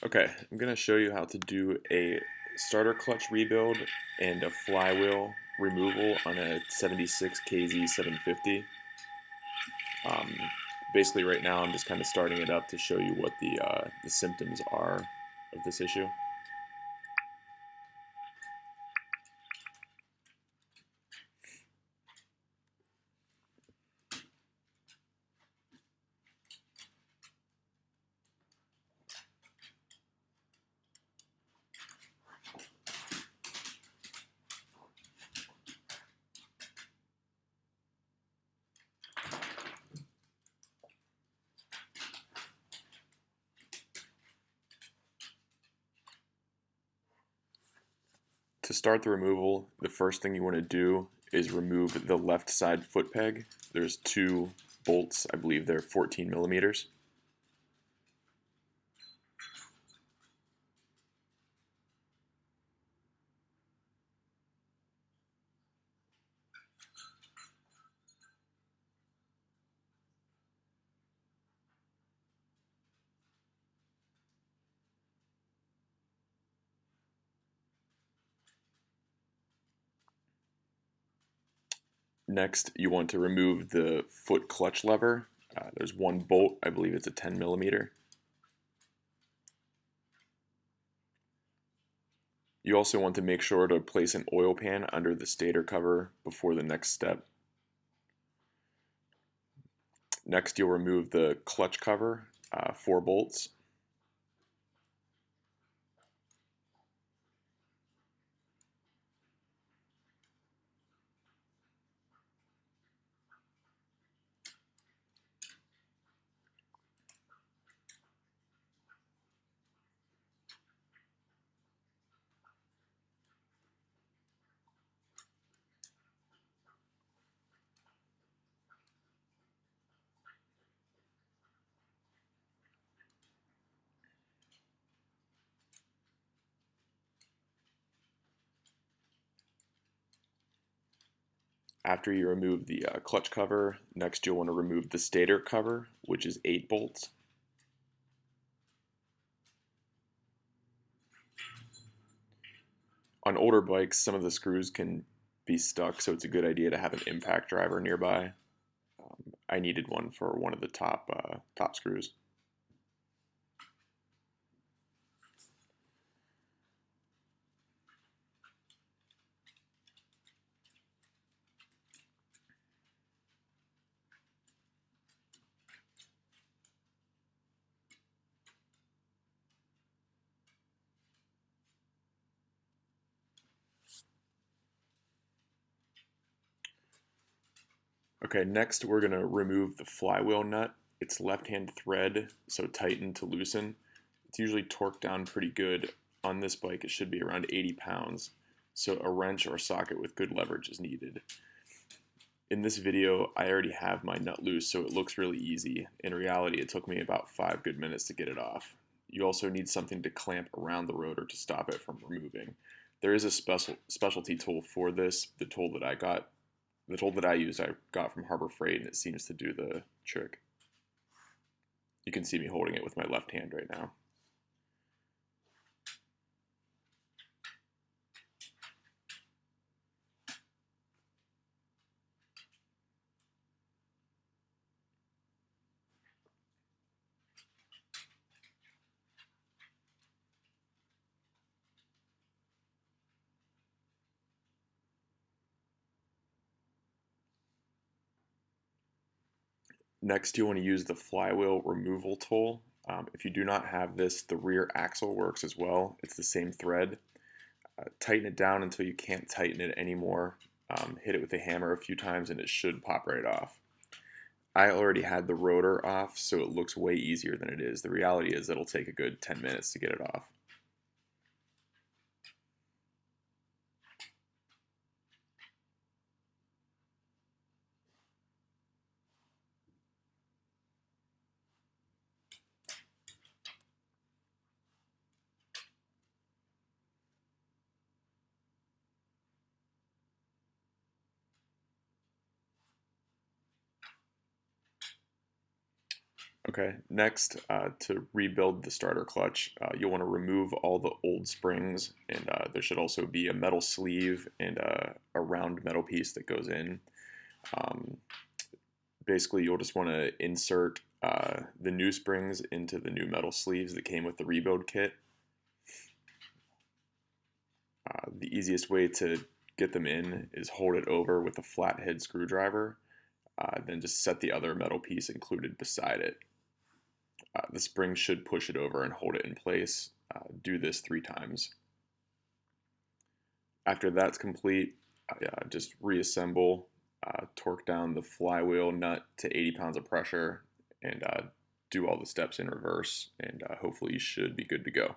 Okay, I'm going to show you how to do a starter clutch rebuild and a flywheel removal on a 76 KZ750. Um, Basically, right now I'm just kind of starting it up to show you what the symptoms are of this issue. To start the removal, the first thing you want to do is remove the left side foot peg. There's two bolts, I believe they're 14 millimeters. Next, you want to remove the foot clutch lever. There's one bolt, I believe it's a 10 millimeter. You also want to make sure to place an oil pan under the stator cover before the next step. Next, you'll remove the clutch cover, 4 bolts. After you remove the clutch cover, next you'll want to remove the stator cover, which is 8 bolts. On older bikes, some of the screws can be stuck, so it's a good idea to have an impact driver nearby. I needed one for one of the top screws. Okay, next we're going to remove the flywheel nut. It's left-hand thread, so tighten to loosen. It's usually torqued down pretty good. On this bike, it should be around 80 pounds, so a wrench or socket with good leverage is needed. In this video, I already have my nut loose, so it looks really easy. In reality, it took me about 5 good minutes to get it off. You also need something to clamp around the rotor to stop it from removing. There is a specialty tool for this. The tool that I used, I got from Harbor Freight, and it seems to do the trick. You can see me holding it with my left hand right now. Next, you want to use the flywheel removal tool. If you do not have this, the rear axle works as well. It's the same thread. Tighten it down until you can't tighten it anymore. Hit it with a hammer a few times and it should pop right off. I already had the rotor off, so it looks way easier than it is. The reality is it'll take a good 10 minutes to get it off. Okay, next, to rebuild the starter clutch, you'll want to remove all the old springs, and there should also be a metal sleeve and a round metal piece that goes in. Um, Basically, you'll just want to insert the new springs into the new metal sleeves that came with the rebuild kit. The easiest way to get them in is hold it over with a flathead screwdriver, then just set the other metal piece included beside it. The spring should push it over and hold it in place. Do this 3 times. After that's complete, just reassemble, torque down the flywheel nut to 80 pounds of pressure, and do all the steps in reverse, and hopefully you should be good to go.